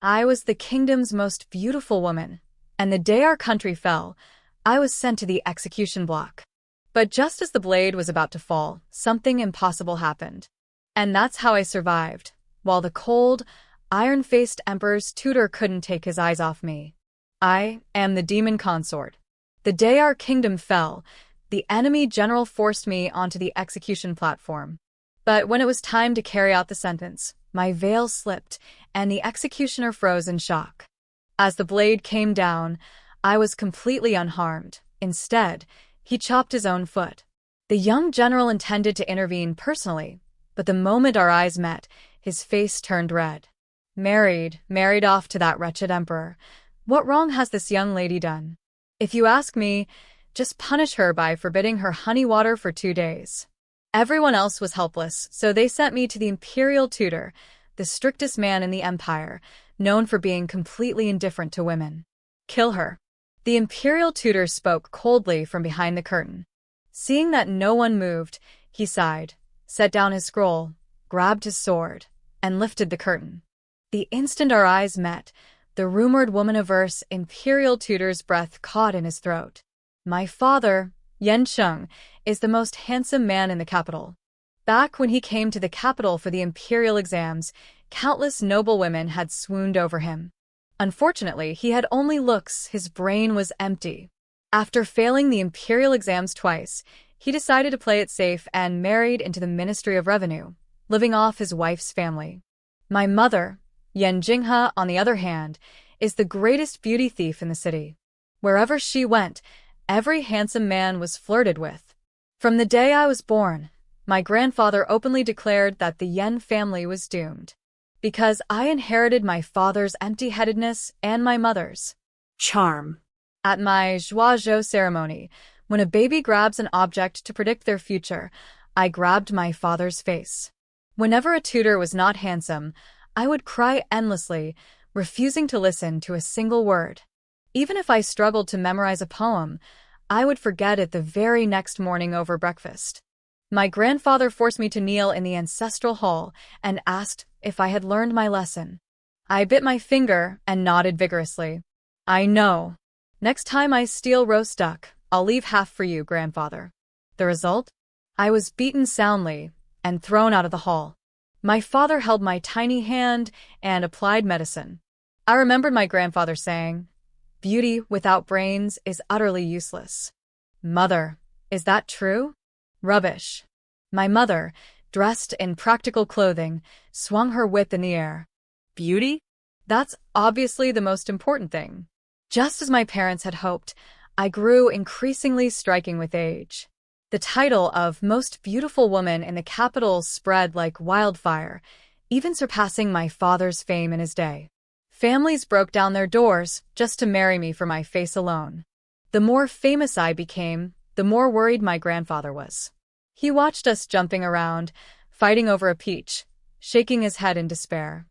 I was the kingdom's most beautiful woman, and the day our country fell, I was sent to the execution block. But just as the blade was about to fall, something impossible happened. And that's how I survived, while the cold, iron-faced emperor's tutor couldn't take his eyes off me. I am the demon consort. The day our kingdom fell, the enemy general forced me onto the execution platform. But when it was time to carry out the sentence, my veil slipped, and the executioner froze in shock. As the blade came down, I was completely unharmed. Instead, he chopped his own foot. The young general intended to intervene personally, but the moment our eyes met, his face turned red. Married off to that wretched emperor. What wrong has this young lady done? If you ask me, just punish her by forbidding her honey water for 2 days. Everyone else was helpless, so they sent me to the imperial tutor, the strictest man in the empire, known for being completely indifferent to women. Kill her. The imperial tutor spoke coldly from behind the curtain. Seeing that no one moved, he sighed, set down his scroll, grabbed his sword, and lifted the curtain. The instant our eyes met, the rumored woman-averse imperial tutor's breath caught in his throat. My father, Yan Shuanghui, is the most handsome man in the capital. Back when he came to the capital for the imperial exams, countless noble women had swooned over him. Unfortunately, he had only looks, his brain was empty. After failing the imperial exams twice, he decided to play it safe and married into the Ministry of Revenue, living off his wife's family. My mother, Yan Shuanghui, on the other hand, is the greatest beauty thief in the city. Wherever she went, every handsome man was flirted with. From the day I was born, my grandfather openly declared that the Yan family was doomed, because I inherited my father's empty-headedness and my mother's charm. At my Zhuazhou ceremony, when a baby grabs an object to predict their future, I grabbed my father's face. Whenever a tutor was not handsome, I would cry endlessly, refusing to listen to a single word. Even if I struggled to memorize a poem, I would forget it the very next morning over breakfast. My grandfather forced me to kneel in the ancestral hall and asked if I had learned my lesson. I bit my finger and nodded vigorously. I know. Next time I steal roast duck, I'll leave half for you, grandfather. The result? I was beaten soundly and thrown out of the hall. My father held my tiny hand and applied medicine. I remembered my grandfather saying, "Beauty without brains is utterly useless." Mother, is that true? Rubbish. My mother, dressed in practical clothing, swung her whip in the air. Beauty? That's obviously the most important thing. Just as my parents had hoped, I grew increasingly striking with age. The title of Most Beautiful Woman in the capital spread like wildfire, even surpassing my father's fame in his day. Families broke down their doors just to marry me for my face alone. The more famous I became, the more worried my grandfather was. He watched us jumping around, fighting over a peach, shaking his head in despair.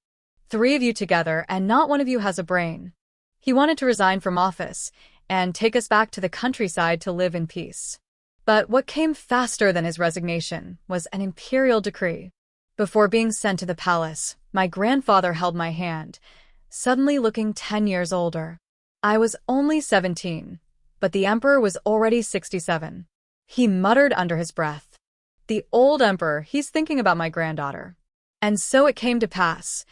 3 of you together and not one of you has a brain. He wanted to resign from office and take us back to the countryside to live in peace. But what came faster than his resignation was an imperial decree. Before being sent to the palace, my grandfather held my hand, suddenly looking 10 years older. I was only 17, but the emperor was already 67. He muttered under his breath, "The old emperor, he's thinking about my granddaughter." And so it came to pass.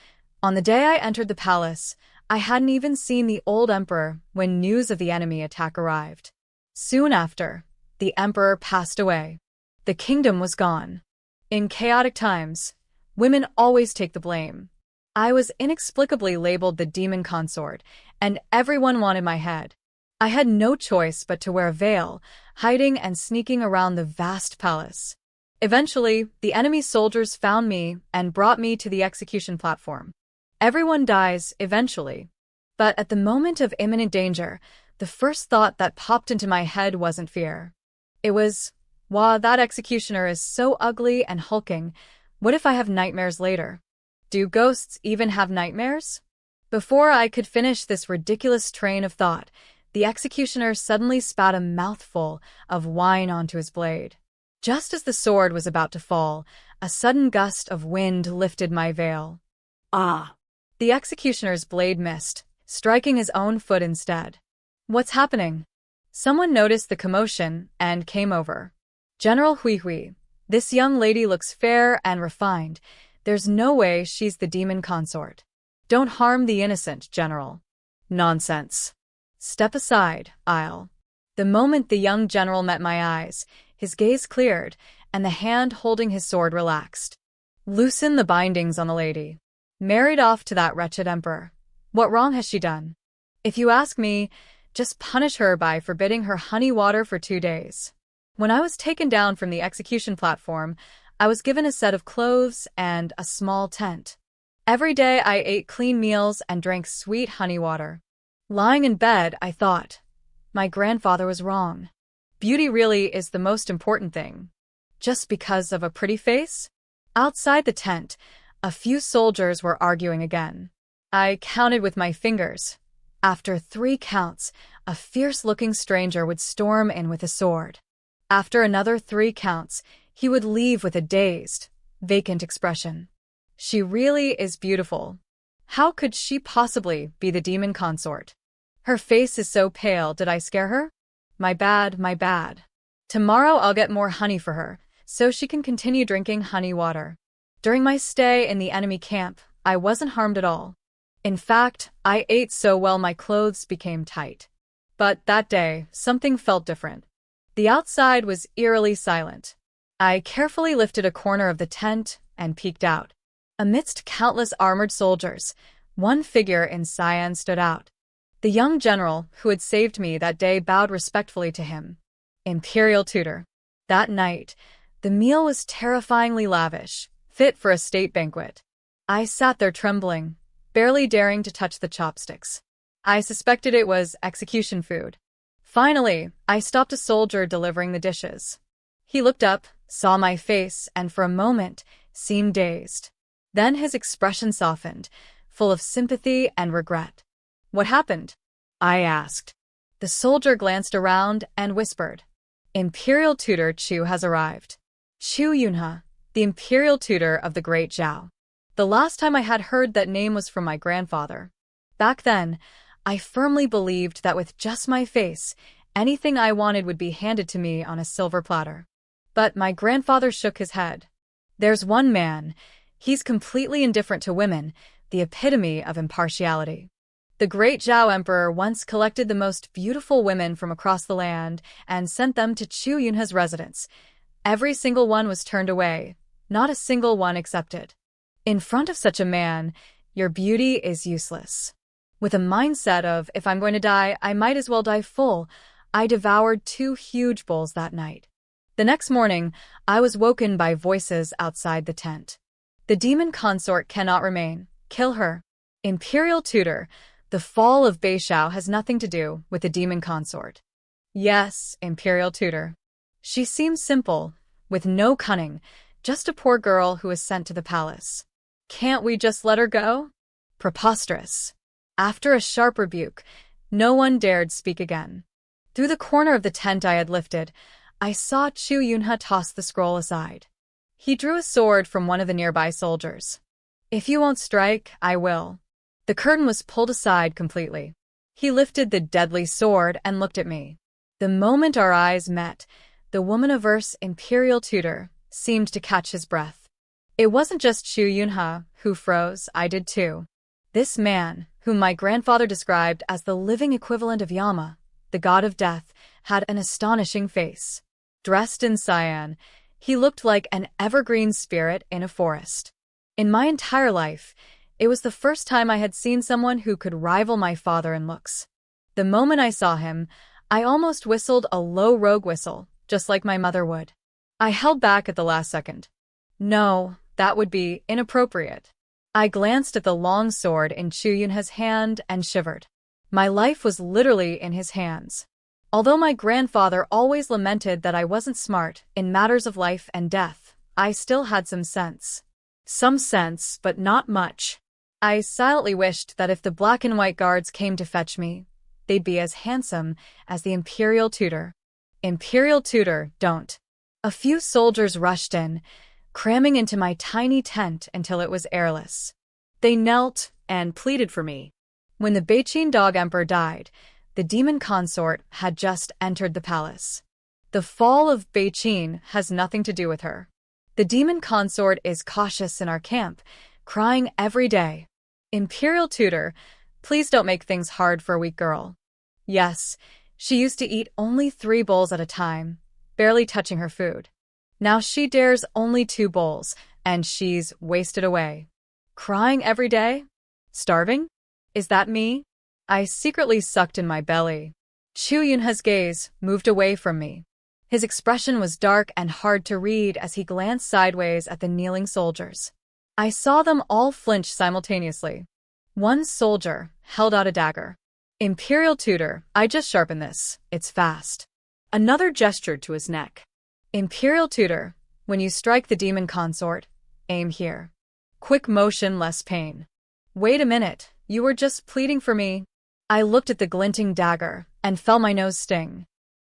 On the day I entered the palace, I hadn't even seen the old emperor when news of the enemy attack arrived. Soon after, the emperor passed away. The kingdom was gone. In chaotic times, women always take the blame. I was inexplicably labeled the demon consort, and everyone wanted my head. I had no choice but to wear a veil, hiding and sneaking around the vast palace. Eventually, the enemy soldiers found me and brought me to the execution platform. Everyone dies eventually. But at the moment of imminent danger, the first thought that popped into my head wasn't fear. It was, wow, that executioner is so ugly and hulking. What if I have nightmares later? Do ghosts even have nightmares? Before I could finish this ridiculous train of thought, the executioner suddenly spat a mouthful of wine onto his blade. Just as the sword was about to fall, a sudden gust of wind lifted my veil. Ah! The executioner's blade missed, striking his own foot instead. What's happening? Someone noticed the commotion and came over. General Hui, this young lady looks fair and refined. There's no way she's the demon consort. Don't harm the innocent, General. Nonsense. Step aside, I'll. The moment the young general met my eyes, his gaze cleared, and the hand holding his sword relaxed. Loosen the bindings on the lady. Married off to that wretched emperor. What wrong has she done? If you ask me, just punish her by forbidding her honey water for 2 days. When I was taken down from the execution platform, I was given a set of clothes and a small tent. Every day I ate clean meals and drank sweet honey water. Lying in bed, I thought, my grandfather was wrong. Beauty really is the most important thing. Just because of a pretty face? Outside the tent, a few soldiers were arguing again. I counted with my fingers. After 3 counts, a fierce-looking stranger would storm in with a sword. After another 3 counts, he would leave with a dazed, vacant expression. She really is beautiful. How could she possibly be the demon consort? Her face is so pale, did I scare her? My bad, my bad. Tomorrow I'll get more honey for her, so she can continue drinking honey water. During my stay in the enemy camp, I wasn't harmed at all. In fact, I ate so well my clothes became tight. But that day, something felt different. The outside was eerily silent. I carefully lifted a corner of the tent and peeked out. Amidst countless armored soldiers, one figure in cyan stood out. The young general who had saved me that day bowed respectfully to him. Imperial tutor. That night, the meal was terrifyingly lavish, fit for a state banquet. I sat there trembling, barely daring to touch the chopsticks. I suspected it was execution food. Finally, I stopped a soldier delivering the dishes. He looked up, saw my face, and for a moment, seemed dazed. Then his expression softened, full of sympathy and regret. What happened? I asked. The soldier glanced around and whispered, Imperial tutor Chu has arrived. Chu Yunhe, the imperial tutor of the great Zhao. The last time I had heard that name was from my grandfather. Back then, I firmly believed that with just my face, anything I wanted would be handed to me on a silver platter. But my grandfather shook his head. There's one man. He's completely indifferent to women, the epitome of impartiality. The great Zhao emperor once collected the most beautiful women from across the land and sent them to Chu Yunhe's residence. Every single one was turned away, not a single one accepted. In front of such a man, your beauty is useless. With a mindset of, if I'm going to die, I might as well die full, I devoured 2 huge bowls that night. The next morning, I was woken by voices outside the tent. The demon consort cannot remain. Kill her. Imperial tutor, the fall of Beishao has nothing to do with the demon consort. Yes, imperial tutor. She seems simple, with no cunning, just a poor girl who was sent to the palace. Can't we just let her go? Preposterous. After a sharp rebuke, no one dared speak again. Through the corner of the tent I had lifted, I saw Chu Yunhe toss the scroll aside. He drew a sword from one of the nearby soldiers. If you won't strike, I will. The curtain was pulled aside completely. He lifted the deadly sword and looked at me. The moment our eyes met, the woman-averse imperial tutor seemed to catch his breath. It wasn't just Chu Yunhe who froze, I did too. This man, whom my grandfather described as the living equivalent of Yama, the god of death, had an astonishing face. Dressed in cyan, he looked like an evergreen spirit in a forest. In my entire life, it was the first time I had seen someone who could rival my father in looks. The moment I saw him, I almost whistled a low rogue whistle, just like my mother would. I held back at the last second. No, that would be inappropriate. I glanced at the long sword in Chu Yunhe's hand and shivered. My life was literally in his hands. Although my grandfather always lamented that I wasn't smart in matters of life and death, I still had some sense. Some sense, but not much. I silently wished that if the black and white guards came to fetch me, they'd be as handsome as the imperial tutor. Imperial tutor, don't. A few soldiers rushed in, cramming into my tiny tent until it was airless. They knelt, and pleaded for me. When the Beijing dog emperor died, the demon consort had just entered the palace. The fall of Beijing has nothing to do with her. The demon consort is cautious in our camp, crying every day. Imperial tutor, please don't make things hard for a weak girl. Yes, she used to eat only 3 bowls at a time, barely touching her food. Now she dares only 2 bowls, and she's wasted away. Crying every day? Starving? Is that me? I secretly sucked in my belly. Chu Yunhe's gaze moved away from me. His expression was dark and hard to read as he glanced sideways at the kneeling soldiers. I saw them all flinch simultaneously. One soldier held out a dagger. Imperial tutor, I just sharpened this. It's fast. Another gestured to his neck. Imperial tutor, when you strike the demon consort, aim here. Quick motion, less pain. Wait a minute, you were just pleading for me. I looked at the glinting dagger and felt my nose sting.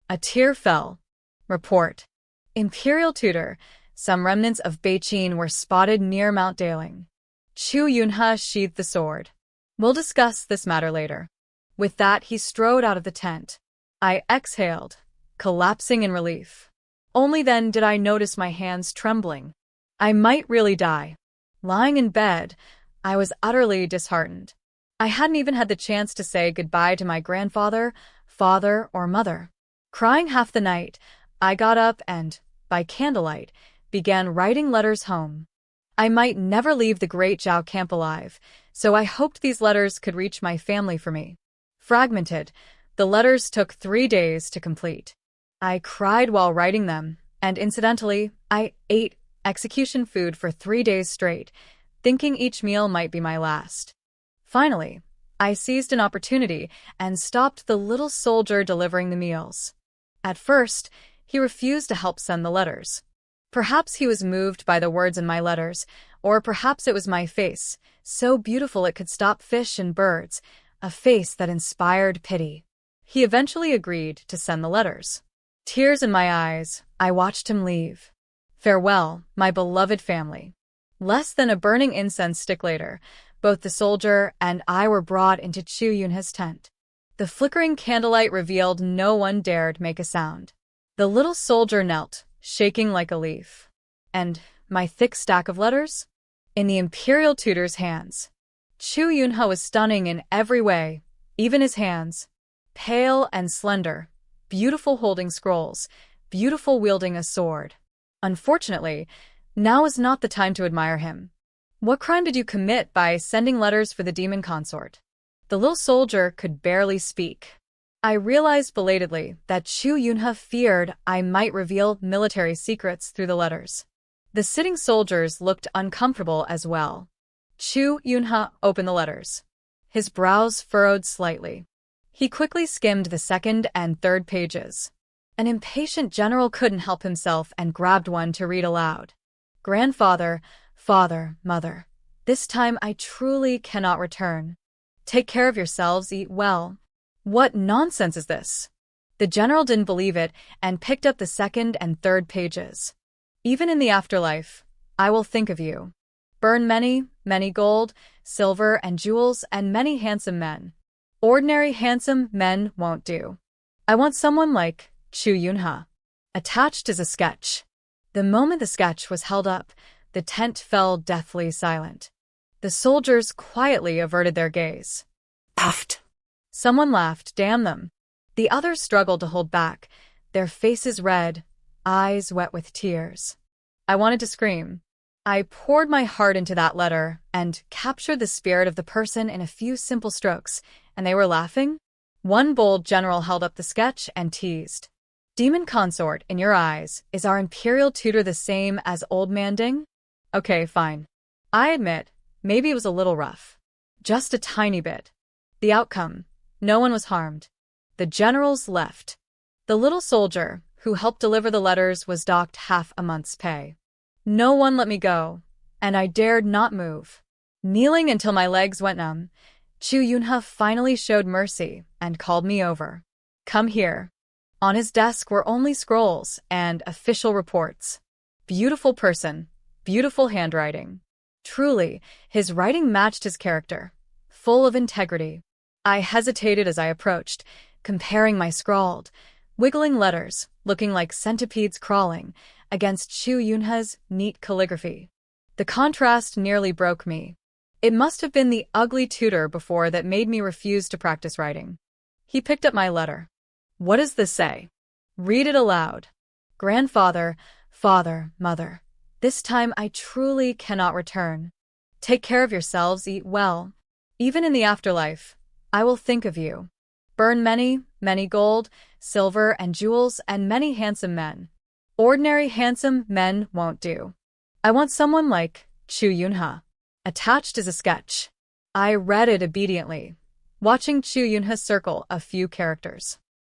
A tear fell. Report. Imperial tutor, some remnants of Beijing were spotted near Mount Daling. Chu Yunhe sheathed the sword. We'll discuss this matter later. With that, he strode out of the tent. I exhaled, collapsing in relief. Only then did I notice my hands trembling. I might really die. Lying in bed, I was utterly disheartened. I hadn't even had the chance to say goodbye to my grandfather, father, or mother. Crying half the night, I got up and, by candlelight, began writing letters home. I might never leave the great Zhao camp alive, so I hoped these letters could reach my family for me. Fragmented, the letters took 3 days to complete. I cried while writing them, and incidentally, I ate execution food for 3 days straight, thinking each meal might be my last. Finally, I seized an opportunity and stopped the little soldier delivering the meals. At first, he refused to help send the letters. Perhaps he was moved by the words in my letters, or perhaps it was my face, so beautiful it could stop fish and birds, a face that inspired pity. He eventually agreed to send the letters. Tears in my eyes, I watched him leave. Farewell, my beloved family. Less than a burning incense stick later, both the soldier and I were brought into Chu Yunhe's tent. The flickering candlelight revealed no one dared make a sound. The little soldier knelt, shaking like a leaf. And my thick stack of letters? In the imperial tutor's hands. Chu Yunhe was stunning in every way, even his hands. Pale and slender, beautiful holding scrolls, beautiful wielding a sword. Unfortunately, now is not the time to admire him. What crime did you commit by sending letters for the demon consort? The little soldier could barely speak. I realized belatedly that Chu Yunhe feared I might reveal military secrets through the letters. The sitting soldiers looked uncomfortable as well. Chu Yunhe opened the letters. His brows furrowed slightly. He quickly skimmed the 2nd and 3rd pages. An impatient general couldn't help himself and grabbed one to read aloud. Grandfather, father, mother, this time I truly cannot return. Take care of yourselves, eat well. What nonsense is this? The general didn't believe it and picked up the 2nd and 3rd pages. Even in the afterlife, I will think of you. Burn many, many gold, silver, and jewels, and many handsome men. Ordinary handsome men won't do. I want someone like Chu Yunhe. Attached is a sketch. The moment the sketch was held up, the tent fell deathly silent. The soldiers quietly averted their gaze. Puffed. Someone laughed, damn them. The others struggled to hold back, their faces red, eyes wet with tears. I wanted to scream. I poured my heart into that letter and captured the spirit of the person in a few simple strokes, and they were laughing? One bold general held up the sketch and teased. Demon consort, in your eyes, is our imperial tutor the same as old man Ding? Okay, fine. I admit, maybe it was a little rough. Just a tiny bit. The outcome, no one was harmed. The generals left. The little soldier, who helped deliver the letters, was docked half a month's pay. No one let me go, and I dared not move. Kneeling until my legs went numb, Chu Yunhe finally showed mercy and called me over. Come here. On his desk were only scrolls and official reports. Beautiful person, beautiful handwriting. Truly, his writing matched his character. full of integrity. I hesitated as I approached, comparing my scrawled, wiggling letters, looking like centipedes crawling, against Chu Yunhe's neat calligraphy. The contrast nearly broke me. It must have been the ugly tutor before that made me refuse to practice writing. He picked up my letter. "What does this say?" "Read it aloud." "Grandfather, father, mother, this time I truly cannot return. Take care of yourselves, eat well. Even in the afterlife, I will think of you. Burn many, many gold, silver, and jewels, and many handsome men. Ordinary handsome men won't do. I want someone like Chu Yunhe." Attached is a sketch. I read it obediently, watching Chu Yunhe circle a few characters.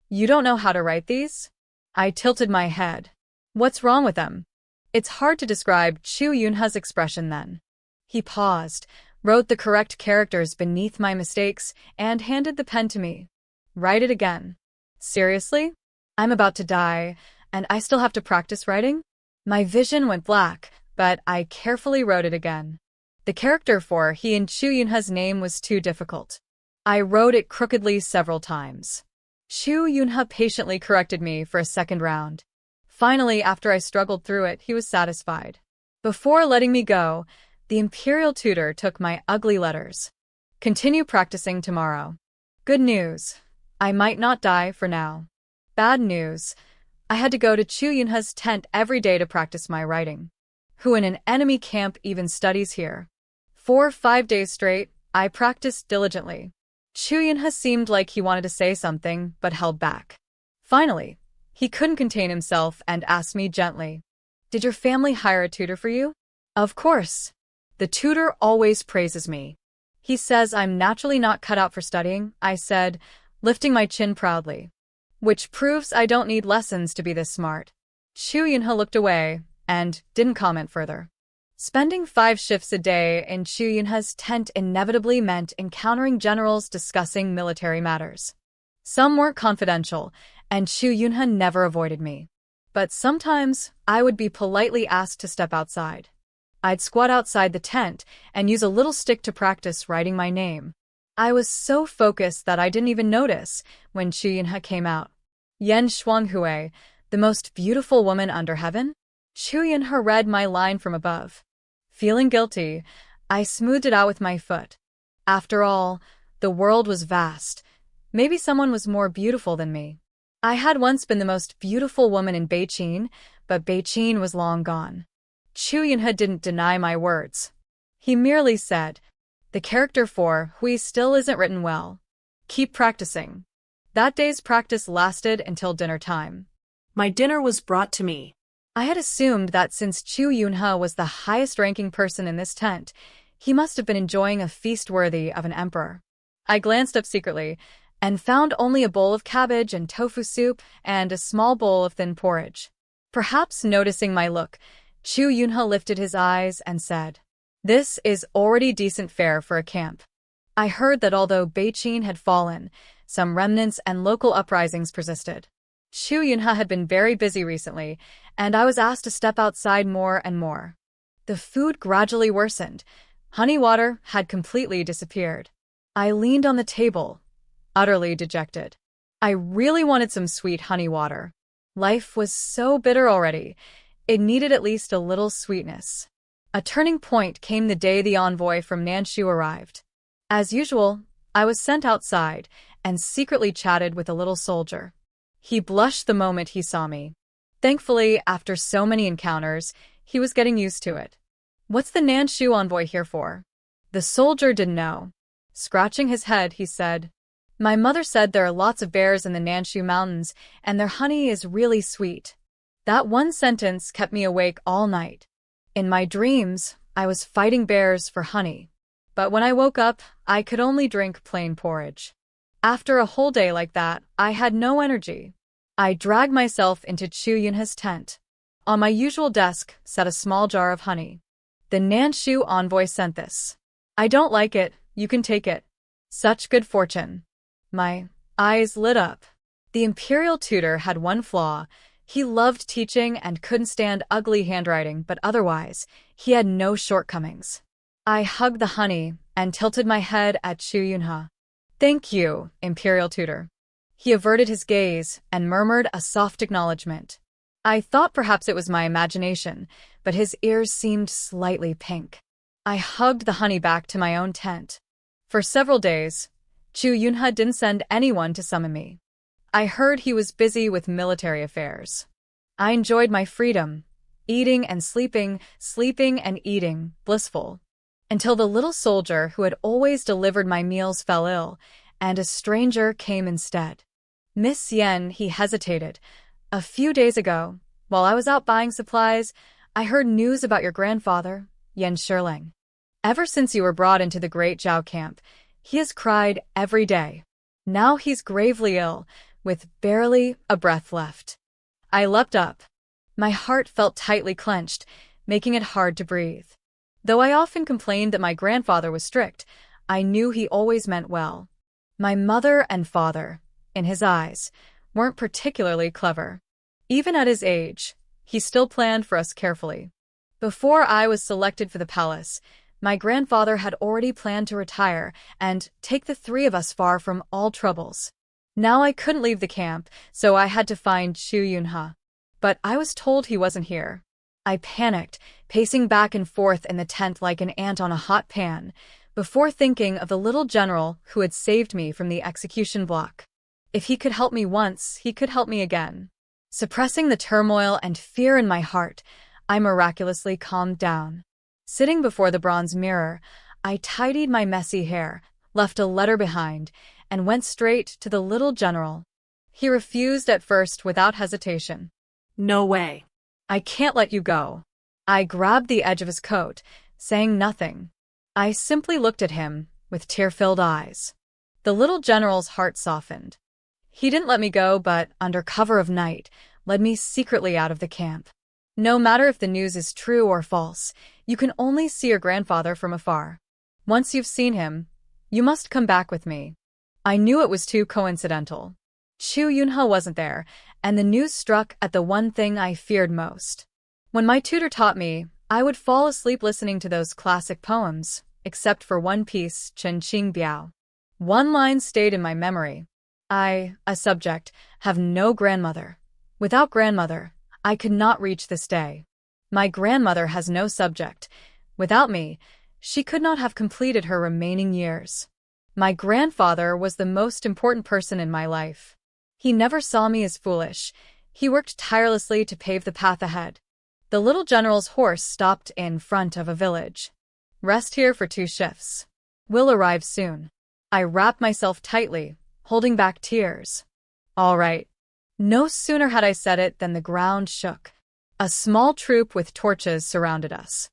"You don't know how to write these?" I tilted my head. "What's wrong with them?" It's hard to describe Chu Yunhe's expression then. He paused, wrote the correct characters beneath my mistakes, and handed the pen to me. "Write it again." "Seriously? I'm about to die, and I still have to practice writing?" My vision went black, but I carefully wrote it again. The character for he in Chu Yunhe's name was too difficult. I wrote it crookedly several times. Chu Yunhe patiently corrected me for a second round. Finally, after I struggled through it, he was satisfied. Before letting me go, the imperial tutor took my ugly letters. "Continue practicing tomorrow." Good news. I might not die for now. Bad news. I had to go to Chu Yunhe's tent every day to practice my writing. Who in an enemy camp even studies here? For 5 days straight, I practiced diligently. Chu Yunhe seemed like he wanted to say something, but held back. Finally, he couldn't contain himself and asked me gently, "Did your family hire a tutor for you?" "Of course. The tutor always praises me. He says I'm naturally not cut out for studying," I said, lifting my chin proudly. "Which proves I don't need lessons to be this smart." Chu Yunhe looked away and didn't comment further. Spending 5 shifts a day in Chu Yunhe's tent inevitably meant encountering generals discussing military matters. Some were confidential, and Chu Yunhe never avoided me. But sometimes, I would be politely asked to step outside. I'd squat outside the tent and use a little stick to practice writing my name. I was so focused that I didn't even notice when Chu Yunhe came out. "Yan Shuanghui, the most beautiful woman under heaven?" Chu Yunhe read my line from above. Feeling guilty, I smoothed it out with my foot. After all, the world was vast. Maybe someone was more beautiful than me. I had once been the most beautiful woman in Beijing, but Beijing was long gone. Chu Yunhe didn't deny my words. He merely said, "The character for Hui still isn't written well. Keep practicing." That day's practice lasted until dinner time. My dinner was brought to me. I had assumed that since Chu Yunhe was the highest-ranking person in this tent, he must have been enjoying a feast worthy of an emperor. I glanced up secretly and found only a bowl of cabbage and tofu soup and a small bowl of thin porridge. Perhaps noticing my look, Chu Yunhe lifted his eyes and said, "This is already decent fare for a camp." I heard that although Beijing had fallen, some remnants and local uprisings persisted. Chu Yunhe had been very busy recently, and I was asked to step outside more and more. The food gradually worsened. Honey water had completely disappeared. I leaned on the table, utterly dejected. I really wanted some sweet honey water. Life was so bitter already. It needed at least a little sweetness. A turning point came the day the envoy from Nanshu arrived. As usual, I was sent outside and secretly chatted with a little soldier. He blushed the moment he saw me. Thankfully, after so many encounters, he was getting used to it. "What's the Nanshu envoy here for?" The soldier didn't know. Scratching his head, he said, "My mother said there are lots of bears in the Nanshu mountains, and their honey is really sweet." That one sentence kept me awake all night. In my dreams, I was fighting bears for honey. But when I woke up, I could only drink plain porridge. After a whole day like that, I had no energy. I dragged myself into Chu Yunhe's tent. On my usual desk sat a small jar of honey. "The Nanshu envoy sent this. I don't like it, you can take it." Such good fortune. My eyes lit up. The imperial tutor had one flaw. He loved teaching and couldn't stand ugly handwriting, but otherwise, he had no shortcomings. I hugged the honey and tilted my head at Chu Yunhe. "Thank you, imperial tutor." He averted his gaze and murmured a soft acknowledgement. I thought perhaps it was my imagination, but his ears seemed slightly pink. I hugged the honey back to my own tent. For several days, Chu Yunhe didn't send anyone to summon me. I heard he was busy with military affairs. I enjoyed my freedom, eating and sleeping and eating, blissful, until the little soldier who had always delivered my meals fell ill, and a stranger came instead. "Miss Yan," he hesitated. "A few days ago, while I was out buying supplies, I heard news about your grandfather, Yan Shuanghui. Ever since you were brought into the Great Zhao camp, he has cried every day. Now he's gravely ill, with barely a breath left." I leapt up. My heart felt tightly clenched, making it hard to breathe. Though I often complained that my grandfather was strict, I knew he always meant well. My mother and father, in his eyes, weren't particularly clever. Even at his age, he still planned for us carefully. Before I was selected for the palace, my grandfather had already planned to retire and take the three of us far from all troubles. Now I couldn't leave the camp, so I had to find Chu Yunhe. But I was told he wasn't here. I panicked, pacing back and forth in the tent like an ant on a hot pan, before thinking of the little general who had saved me from the execution block. If he could help me once, he could help me again. Suppressing the turmoil and fear in my heart, I miraculously calmed down. Sitting before the bronze mirror, I tidied my messy hair, left a letter behind, and went straight to the little general. He refused at first without hesitation. "No way. "I can't let you go." I grabbed the edge of his coat, saying nothing. I simply looked at him with tear-filled eyes. The little general's heart softened. He didn't let me go, but, under cover of night, led me secretly out of the camp. "No matter if the news is true or false, you can only see your grandfather from afar. Once you've seen him, you must come back with me." I knew it was too coincidental. Chu Yunhe wasn't there, and the news struck at the one thing I feared most. When my tutor taught me, I would fall asleep listening to those classic poems, except for one piece, Chen Qing Biao. One line stayed in my memory. "I, a subject, have no grandmother. Without grandmother, I could not reach this day. My grandmother has no subject. Without me, she could not have completed her remaining years. My grandfather was the most important person in my life. He never saw me as foolish. He worked tirelessly to pave the path ahead." The little general's horse stopped in front of a village. "Rest here for 2 shifts. We'll arrive soon." I wrapped myself tightly, holding back tears. "All right." No sooner had I said it than the ground shook. A small troop with torches surrounded us.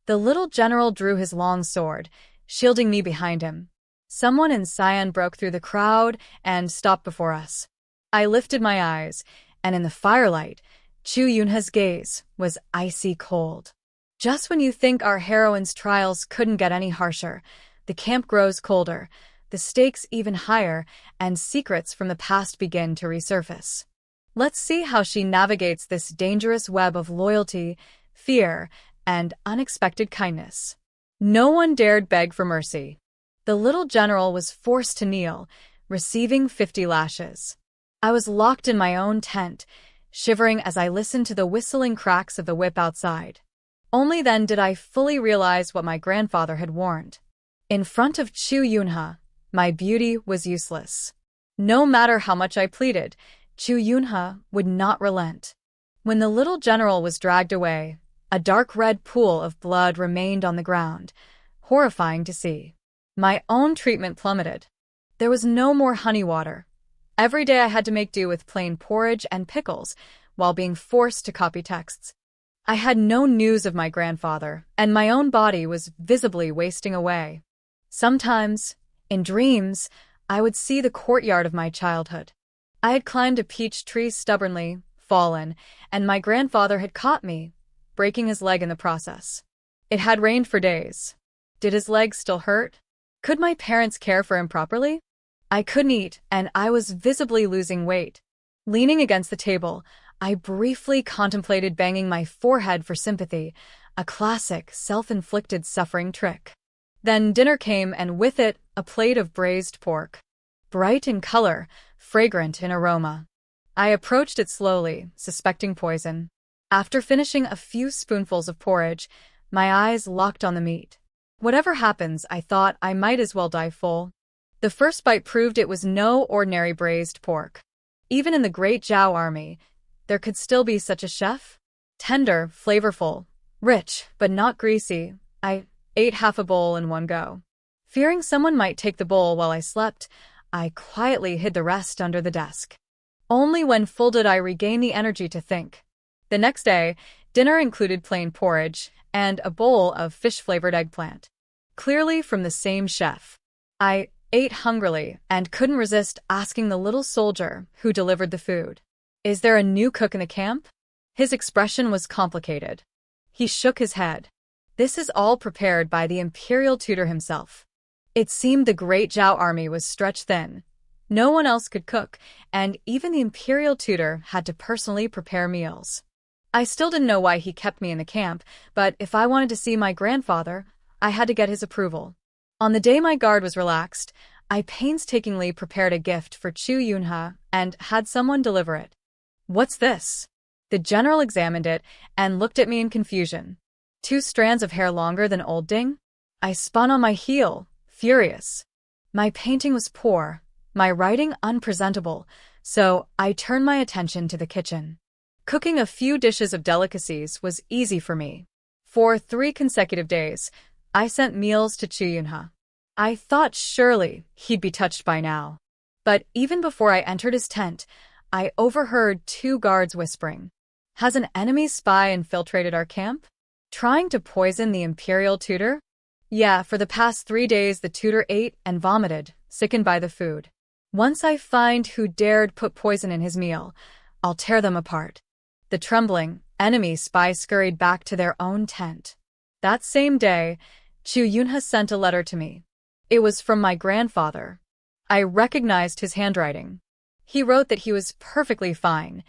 The little general drew his long sword, shielding me behind him. Someone in cyan broke through the crowd and stopped before us. I lifted my eyes, and in the firelight, Chu Yunhe's gaze was icy cold. Just when you think our heroine's trials couldn't get any harsher, the camp grows colder, the stakes even higher, and secrets from the past begin to resurface. Let's see how she navigates this dangerous web of loyalty, fear, and unexpected kindness. No one dared beg for mercy. The little general was forced to kneel, receiving 50 lashes. I was locked in my own tent, shivering as I listened to the whistling cracks of the whip outside. Only then did I fully realize what my grandfather had warned. In front of Chu Yunhe, my beauty was useless. No matter how much I pleaded, Chu Yunhe would not relent. When the little general was dragged away, a dark red pool of blood remained on the ground, horrifying to see. My own treatment plummeted. There was no more honey water. Every day I had to make do with plain porridge and pickles, while being forced to copy texts. I had no news of my grandfather, and my own body was visibly wasting away. Sometimes, in dreams, I would see the courtyard of my childhood. I had climbed a peach tree stubbornly, fallen, and my grandfather had caught me, breaking his leg in the process. It had rained for days. Did his leg still hurt? Could my parents care for him properly? I couldn't eat, and I was visibly losing weight. Leaning against the table, I briefly contemplated banging my forehead for sympathy, a classic self-inflicted suffering trick. Then dinner came, and with it, a plate of braised pork. Bright in color, fragrant in aroma. I approached it slowly, suspecting poison. After finishing a few spoonfuls of porridge, my eyes locked on the meat. Whatever happens, I thought, I might as well die full. The first bite proved it was no ordinary braised pork. Even in the great Zhao army, there could still be such a chef? Tender, flavorful, rich, but not greasy. I ate half a bowl in one go. Fearing someone might take the bowl while I slept, I quietly hid the rest under the desk. Only when full did I regain the energy to think. The next day, dinner included plain porridge and a bowl of fish-flavored eggplant. Clearly from the same chef. I ate hungrily and couldn't resist asking the little soldier who delivered the food, "Is there a new cook in the camp?" His expression was complicated. He shook his head. This is all prepared by the imperial tutor himself. It seemed the great Zhao army was stretched thin. No one else could cook, and even the imperial tutor had to personally prepare meals. I still didn't know why he kept me in the camp, but if I wanted to see my grandfather, I had to get his approval. On the day my guard was relaxed, I painstakingly prepared a gift for Chu Yunhe and had someone deliver it. "What's this?" The general examined it and looked at me in confusion. 2 strands of hair longer than old Ding? I spun on my heel, furious. My painting was poor, my writing unpresentable, so I turned my attention to the kitchen. Cooking a few dishes of delicacies was easy for me. For 3 consecutive days, I sent meals to Chu Yunhe. I thought surely he'd be touched by now. But even before I entered his tent, I overheard 2 guards whispering. Has an enemy spy infiltrated our camp? Trying to poison the imperial tutor? Yeah, for the past 3 days the tutor ate and vomited, sickened by the food. Once I find who dared put poison in his meal, I'll tear them apart. The trembling, enemy spies scurried back to their own tent. That same day, Chu Yunhe sent a letter to me. It was from my grandfather. I recognized his handwriting. He wrote that he was perfectly fine.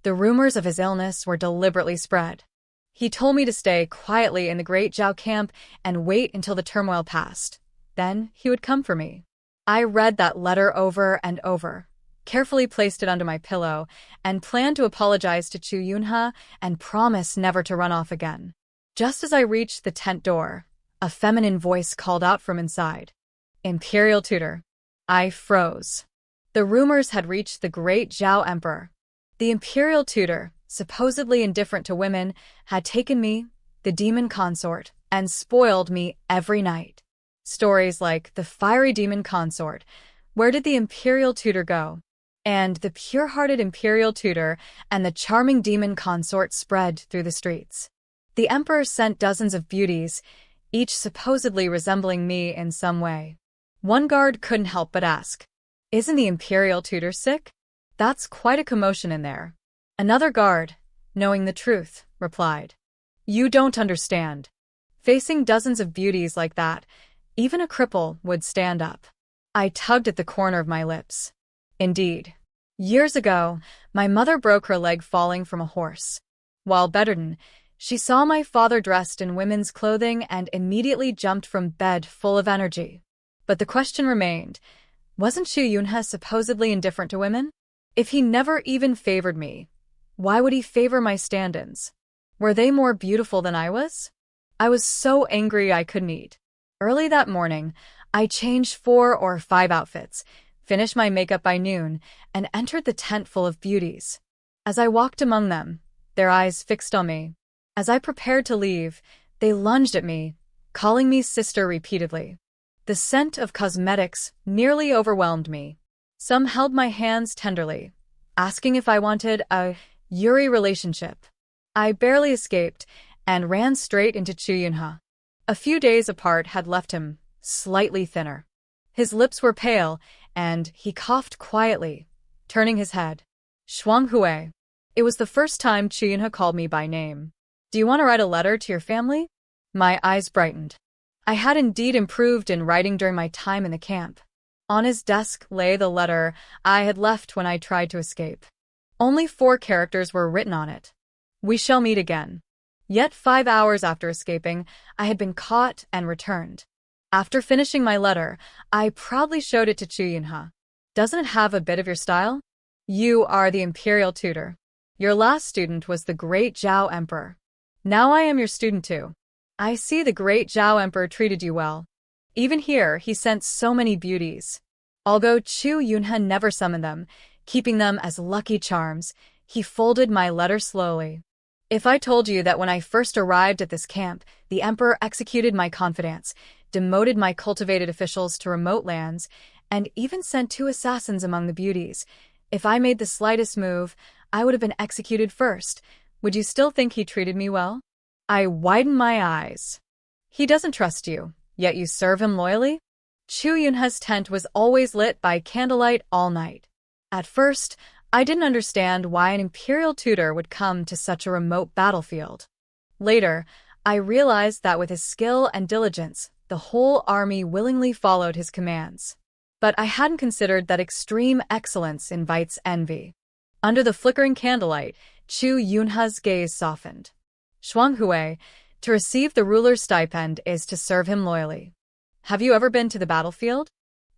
The rumors of his illness were deliberately spread. He told me to stay quietly in the great Zhao camp and wait until the turmoil passed. Then he would come for me. I read that letter over and over, carefully placed it under my pillow, and planned to apologize to Chu Yunhe and promise never to run off again. Just as I reached the tent door, a feminine voice called out from inside. "Imperial tutor." I froze. The rumors had reached the great Zhao emperor. The imperial tutor, supposedly indifferent to women, had taken me, the demon consort, and spoiled me every night. Stories like the fiery demon consort, where did the imperial tutor go? And the pure-hearted imperial tutor and the charming demon consort spread through the streets. The emperor sent dozens of beauties, each supposedly resembling me in some way. One guard couldn't help but ask, "Isn't the imperial tutor sick? That's quite a commotion in there." Another guard, knowing the truth, replied, "You don't understand. Facing dozens of beauties like that, even a cripple would stand up." I tugged at the corner of my lips. Indeed. Years ago, my mother broke her leg falling from a horse. While bedridden, she saw my father dressed in women's clothing and immediately jumped from bed full of energy. But the question remained, wasn't Chu Yunhe supposedly indifferent to women? If he never even favored me, why would he favor my stand-ins? Were they more beautiful than I was? I was so angry I couldn't eat. Early that morning, I changed 4 or 5 outfits, finished my makeup by noon, and entered the tent full of beauties. As I walked among them, their eyes fixed on me. As I prepared to leave, they lunged at me, calling me sister repeatedly. The scent of cosmetics nearly overwhelmed me. Some held my hands tenderly, asking if I wanted a Yuri relationship. I barely escaped and ran straight into Chu Yunhe. A few days apart had left him slightly thinner. His lips were pale, and he coughed quietly, turning his head. "Shuanghui." It was the first time Chu Yunhe called me by name. "Do you want to write a letter to your family?" My eyes brightened. I had indeed improved in writing during my time in the camp. On his desk lay the letter I had left when I tried to escape. Only 4 characters were written on it. "We shall meet again." Yet 5 hours after escaping, I had been caught and returned. After finishing my letter, I proudly showed it to Chu Yunhe. Doesn't it have a bit of your style? You are the imperial tutor. Your last student was the great Zhao Emperor. Now I am your student too. I see the great Zhao Emperor treated you well. Even here, he sent so many beauties. Although Chu Yunhe never summoned them, keeping them as lucky charms, he folded my letter slowly. If I told you that when I first arrived at this camp, the emperor executed my confidants, demoted my cultivated officials to remote lands, and even sent 2 assassins among the beauties, if I made the slightest move, I would have been executed first. Would you still think he treated me well? I widened my eyes. He doesn't trust you, yet you serve him loyally? Chu Yunhe's tent was always lit by candlelight all night. At first, I didn't understand why an imperial tutor would come to such a remote battlefield. Later, I realized that with his skill and diligence, the whole army willingly followed his commands. But I hadn't considered that extreme excellence invites envy. Under the flickering candlelight, Chu Yunhe's gaze softened. Shuanghui, to receive the ruler's stipend is to serve him loyally. Have you ever been to the battlefield?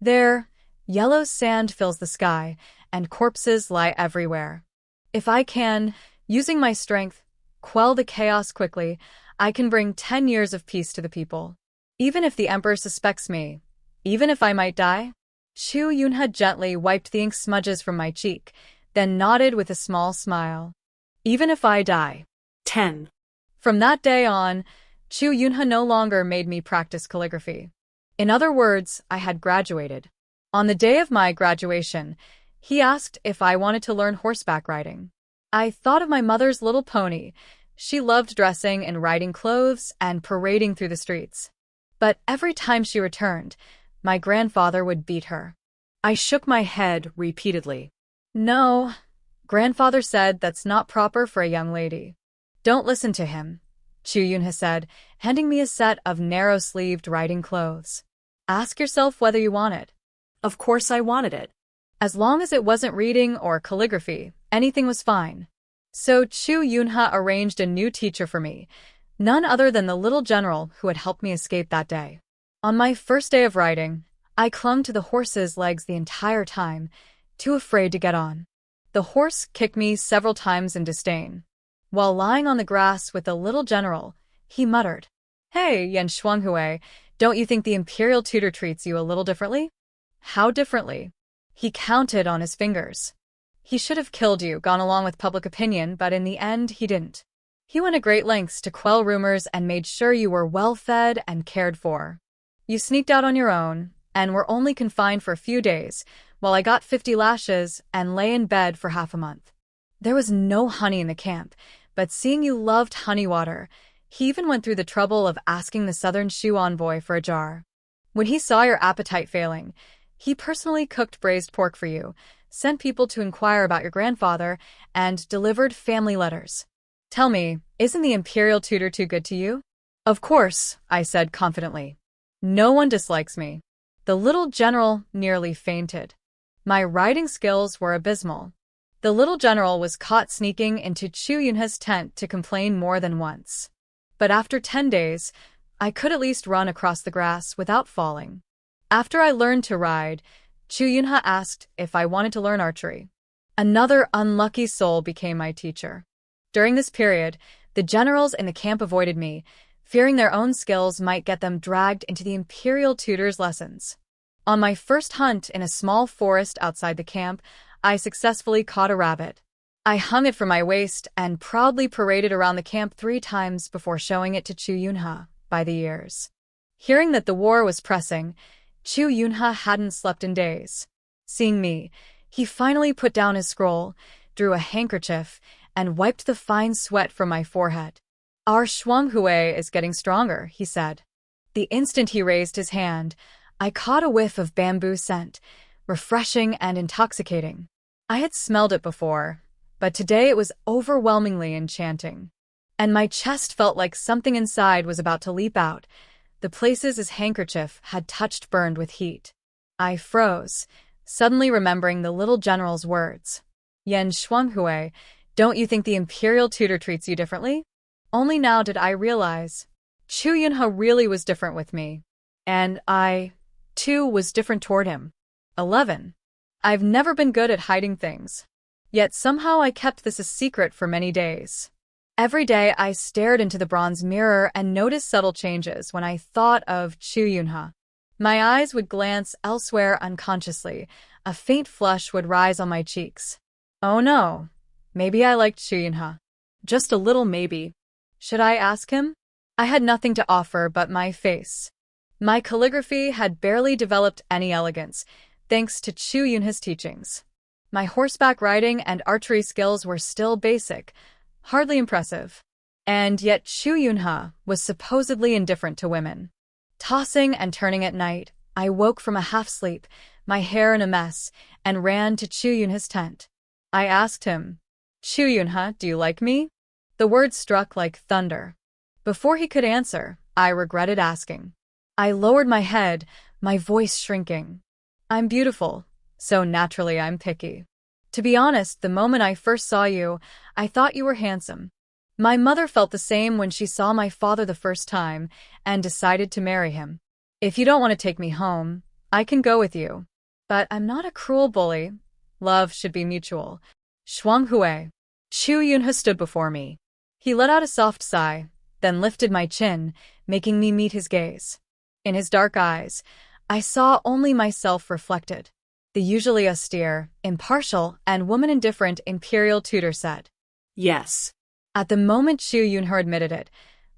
There, yellow sand fills the sky, and corpses lie everywhere. If I can, using my strength, quell the chaos quickly, I can bring 10 years of peace to the people. Even if the emperor suspects me, even if I might die? Chu Yunhe gently wiped the ink smudges from my cheek, then nodded with a small smile. Even if I die. 10. From that day on, Chu Yunhe no longer made me practice calligraphy. In other words, I had graduated. On the day of my graduation, he asked if I wanted to learn horseback riding. I thought of my mother's little pony. She loved dressing in riding clothes and parading through the streets. But every time she returned, my grandfather would beat her. I shook my head repeatedly. No, grandfather said that's not proper for a young lady. Don't listen to him, Chu Yunhe said, handing me a set of narrow-sleeved riding clothes. Ask yourself whether you want it. Of course I wanted it. As long as it wasn't reading or calligraphy, anything was fine. So Chu Yunhe arranged a new teacher for me, none other than the little general who had helped me escape that day. On my first day of riding, I clung to the horse's legs the entire time, too afraid to get on. The horse kicked me several times in disdain. While lying on the grass with the little general, he muttered, "Hey, Yan Shuanghui, don't you think the imperial tutor treats you a little differently?" How differently? He counted on his fingers. He should have killed you, gone along with public opinion, but in the end, he didn't. He went to great lengths to quell rumors and made sure you were well-fed and cared for. You sneaked out on your own, and were only confined for a few days, while I got 50 lashes and lay in bed for half a month. There was no honey in the camp, but seeing you loved honey water, he even went through the trouble of asking the southern Shu envoy for a jar. When he saw your appetite failing, he personally cooked braised pork for you, sent people to inquire about your grandfather, and delivered family letters. Tell me, isn't the imperial tutor too good to you? Of course, I said confidently. No one dislikes me. The little general nearly fainted. My riding skills were abysmal. The little general was caught sneaking into Chu Yunhe's tent to complain more than once. But after 10 days, I could at least run across the grass without falling. After I learned to ride, Chu Yunhe asked if I wanted to learn archery. Another unlucky soul became my teacher. During this period, the generals in the camp avoided me, fearing their own skills might get them dragged into the imperial tutor's lessons. On my first hunt in a small forest outside the camp, I successfully caught a rabbit. I hung it from my waist and proudly paraded around the camp 3 times before showing it to Chu Yunhe by the ears. Hearing that the war was pressing, Chu Yunhe hadn't slept in days. Seeing me, he finally put down his scroll, drew a handkerchief, and wiped the fine sweat from my forehead. Our Shuanghui is getting stronger, he said. The instant he raised his hand, I caught a whiff of bamboo scent, refreshing and intoxicating. I had smelled it before, but today it was overwhelmingly enchanting. And my chest felt like something inside was about to leap out. The places his handkerchief had touched burned with heat. I froze, suddenly remembering the little general's words. Yan Shuanghui, don't you think the imperial tutor treats you differently? Only now did I realize. Chu Yunhe really was different with me. And I, too, was different toward him. 11. I've never been good at hiding things. Yet somehow I kept this a secret for many days. Every day I stared into the bronze mirror and noticed subtle changes when I thought of Chu Yunhe. My eyes would glance elsewhere unconsciously. A faint flush would rise on my cheeks. Oh no. Maybe I liked Chu Yunhe. Just a little maybe. Should I ask him? I had nothing to offer but my face. My calligraphy had barely developed any elegance, thanks to Chu Yunhe's teachings. My horseback riding and archery skills were still basic, hardly impressive. And yet Chu Yunhe was supposedly indifferent to women. Tossing and turning at night, I woke from a half-sleep, my hair in a mess, and ran to Chu Yunhe's tent. I asked him, Chu Yunhe, do you like me? The words struck like thunder. Before he could answer, I regretted asking. I lowered my head, my voice shrinking. I'm beautiful, so naturally I'm picky. To be honest, the moment I first saw you, I thought you were handsome. My mother felt the same when she saw my father the first time and decided to marry him. If you don't want to take me home, I can go with you. But I'm not a cruel bully. Love should be mutual. Shuanghui. Chu Yunhe stood before me. He let out a soft sigh, then lifted my chin, making me meet his gaze. In his dark eyes, I saw only myself reflected. The usually austere, impartial, and woman-indifferent imperial tutor said, Yes. At the moment Chu Yunhe admitted it,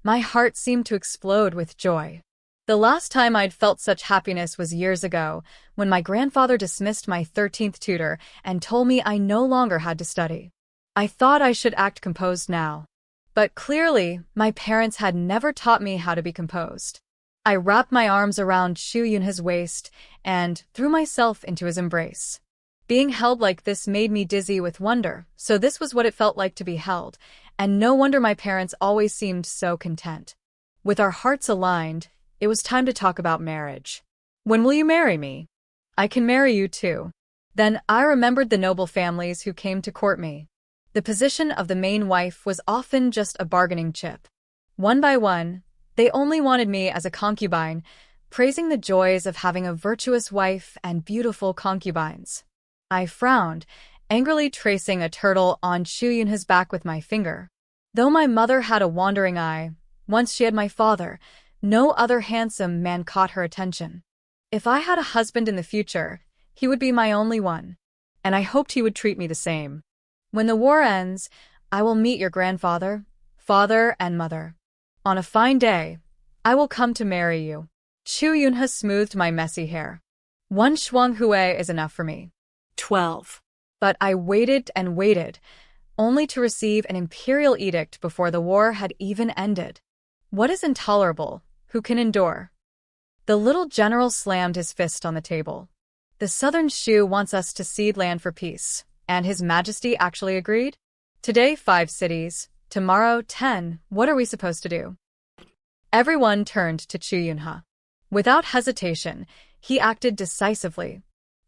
my heart seemed to explode with joy. The last time I'd felt such happiness was years ago, when my grandfather dismissed my 13th tutor and told me I no longer had to study. I thought I should act composed now. But clearly, my parents had never taught me how to be composed. I wrapped my arms around Chu Yunhe's waist and threw myself into his embrace. Being held like this made me dizzy with wonder, so this was what it felt like to be held, and no wonder my parents always seemed so content. With our hearts aligned, it was time to talk about marriage. When will you marry me? I can marry you too. Then I remembered the noble families who came to court me. The position of the main wife was often just a bargaining chip. One by one, they only wanted me as a concubine, praising the joys of having a virtuous wife and beautiful concubines. I frowned, angrily tracing a turtle on Chu Yunhe's back with my finger. Though my mother had a wandering eye, once she had my father, no other handsome man caught her attention. If I had a husband in the future, he would be my only one, and I hoped he would treat me the same. When the war ends, I will meet your grandfather, father, and mother. On a fine day, I will come to marry you. Chu Yunhe smoothed my messy hair. 1 Shuanghui is enough for me. 12. But I waited and waited, only to receive an imperial edict before the war had even ended. What is intolerable? Who can endure? The little general slammed his fist on the table. The southern Shu wants us to cede land for peace, and His Majesty actually agreed? Today 5 cities, tomorrow 10, what are we supposed to do? Everyone turned to Chu Yunhe. Without hesitation, he acted decisively.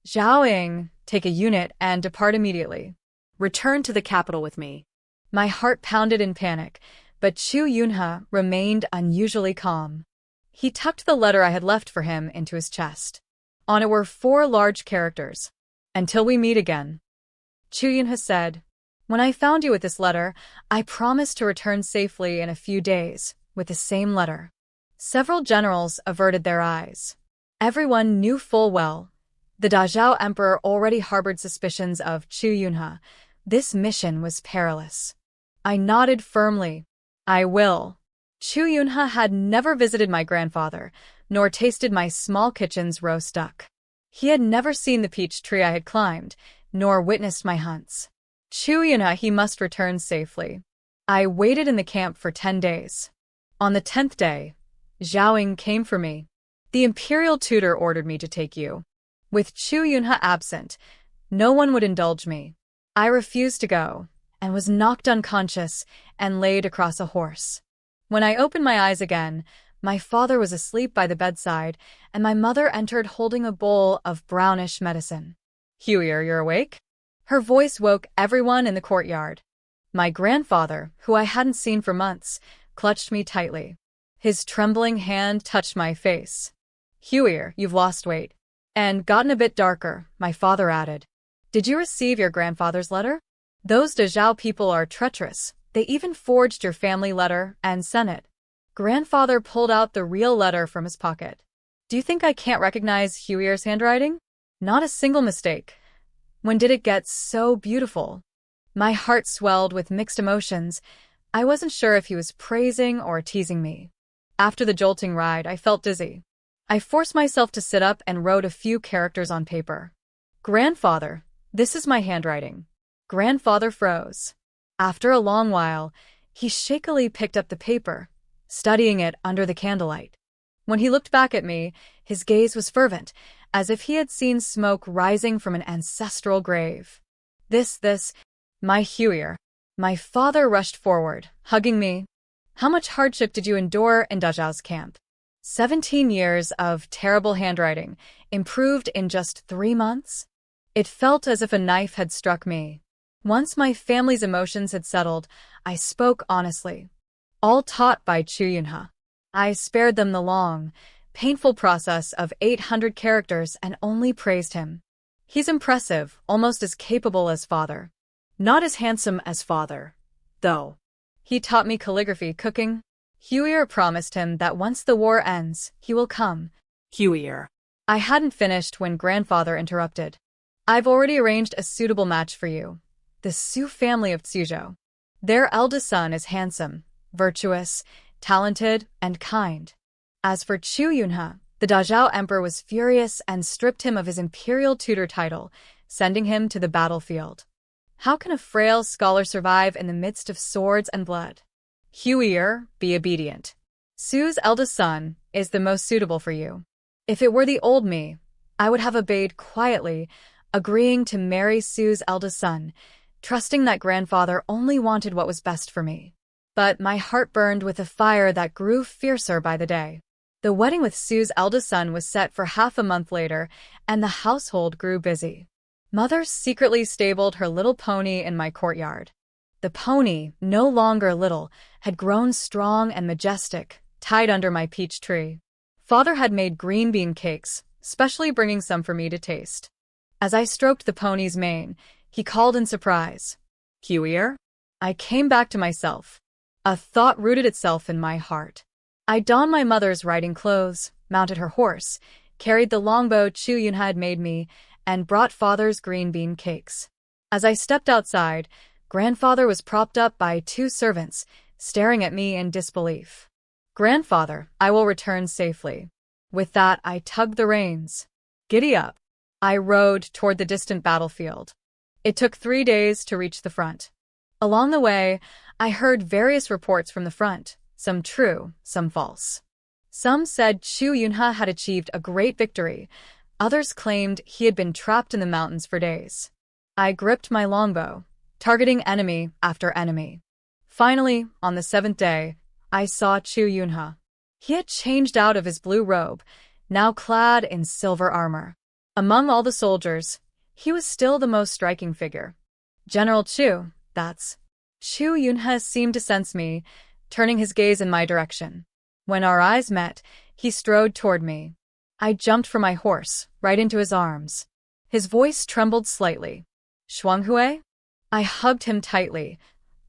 Zhao, take a unit and depart immediately. Return to the capital with me. My heart pounded in panic, but Chu Yunhe remained unusually calm. He tucked the letter I had left for him into his chest. On it were 4 large characters. Until we meet again. Chu Yunhe said, When I found you with this letter, I promised to return safely in a few days, with the same letter. Several generals averted their eyes. Everyone knew full well. The Dazhao emperor already harbored suspicions of Chu Yunhe. This mission was perilous. I nodded firmly. I will. Chu Yunhe had never visited my grandfather, nor tasted my small kitchen's roast duck. He had never seen the peach tree I had climbed, nor witnessed my hunts. Chu Yunhe, he must return safely. I waited in the camp for 10 days. On the 10th day, Zhao came for me. The imperial tutor ordered me to take you. With Chu Yunhe absent, no one would indulge me. I refused to go, and was knocked unconscious and laid across a horse. When I opened my eyes again, my father was asleep by the bedside, and my mother entered holding a bowl of brownish medicine. Huier, you're awake? Her voice woke everyone in the courtyard. My grandfather, who I hadn't seen for months, clutched me tightly. His trembling hand touched my face. Huier, you've lost weight. And gotten a bit darker, my father added. Did you receive your grandfather's letter? Those Dazhao people are treacherous. They even forged your family letter and sent it. Grandfather pulled out the real letter from his pocket. Do you think I can't recognize Huier's handwriting? Not a single mistake. When did it get so beautiful? My heart swelled with mixed emotions. I wasn't sure if he was praising or teasing me. After the jolting ride, I felt dizzy. I forced myself to sit up and wrote a few characters on paper. Grandfather, this is my handwriting. Grandfather froze. After a long while, he shakily picked up the paper, studying it under the candlelight. When he looked back at me, his gaze was fervent, as if he had seen smoke rising from an ancestral grave. My Huier. My father rushed forward, hugging me. How much hardship did you endure in Dazhao's camp? 17 years of terrible handwriting, improved in just 3 months? It felt as if a knife had struck me. Once my family's emotions had settled, I spoke honestly. All taught by Chu Yunhe. I spared them the long, painful process of 800 characters and only praised him. He's impressive, almost as capable as father. Not as handsome as father, though. He taught me calligraphy, cooking. Huier promised him that once the war ends, he will come. Huier. I hadn't finished when grandfather interrupted. I've already arranged a suitable match for you. The Su family of Zhuzhou. Their eldest son is handsome, virtuous, talented, and kind. As for Chu Yunhe, the Dazhao emperor was furious and stripped him of his imperial tutor title, sending him to the battlefield. How can a frail scholar survive in the midst of swords and blood? Huier, be obedient. Su's eldest son is the most suitable for you. If it were the old me, I would have obeyed quietly, agreeing to marry Su's eldest son, trusting that grandfather only wanted what was best for me. But my heart burned with a fire that grew fiercer by the day. The wedding with Su's eldest son was set for half a month later, and the household grew busy. Mother secretly stabled her little pony in my courtyard. The pony, no longer little, had grown strong and majestic, tied under my peach tree. Father had made green bean cakes, specially bringing some for me to taste. As I stroked the pony's mane, he called in surprise. Huier? I came back to myself. A thought rooted itself in my heart. I donned my mother's riding clothes, mounted her horse, carried the longbow Chu Yunhe had made me, and brought father's green bean cakes. As I stepped outside, grandfather was propped up by 2 servants, staring at me in disbelief. Grandfather, I will return safely. With that, I tugged the reins. Giddy up. I rode toward the distant battlefield. It took 3 days to reach the front. Along the way, I heard various reports from the front, some true, some false. Some said Chu Yunhe had achieved a great victory. Others claimed he had been trapped in the mountains for days. I gripped my longbow, targeting enemy after enemy. Finally, on the 7th day, I saw Chu Yunhe. He had changed out of his blue robe, now clad in silver armor. Among all the soldiers, he was still the most striking figure. General Chu, that's. Chu Yunhe seemed to sense me, turning his gaze in my direction. When our eyes met, he strode toward me. I jumped from my horse, right into his arms. His voice trembled slightly. Shuanghui? I hugged him tightly,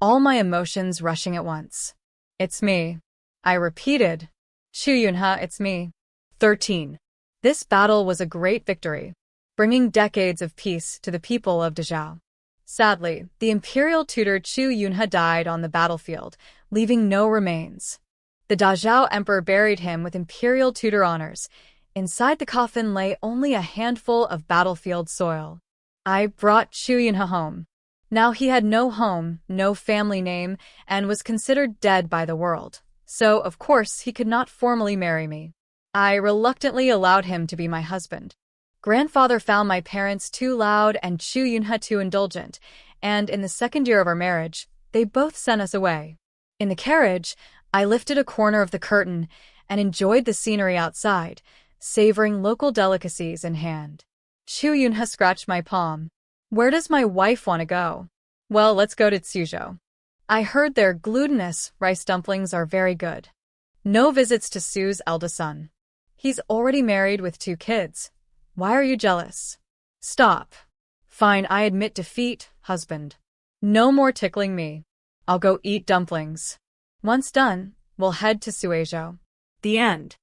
all my emotions rushing at once. It's me. I repeated. Chu Yunhe, it's me. 13. This battle was a great victory, bringing decades of peace to the people of Dazhao. Sadly, the imperial tutor Chu Yunhe died on the battlefield, leaving no remains. The Dazhao emperor buried him with imperial tutor honors. Inside the coffin lay only a handful of battlefield soil. I brought Chu Yunhe home. Now he had no home, no family name, and was considered dead by the world. So, of course, he could not formally marry me. I reluctantly allowed him to be my husband. Grandfather found my parents too loud and Chu Yunhe too indulgent, and in the 2nd year of our marriage, they both sent us away. In the carriage, I lifted a corner of the curtain and enjoyed the scenery outside, savoring local delicacies in hand. Chu Yunhe scratched my palm. Where does my wife want to go? Well, let's go to Zhuzhou. I heard their glutinous rice dumplings are very good. No visits to Su's eldest son. He's already married with 2 kids. Why are you jealous? Stop. Fine, I admit defeat, husband. No more tickling me. I'll go eat dumplings. Once done, we'll head to Suizhou. The end.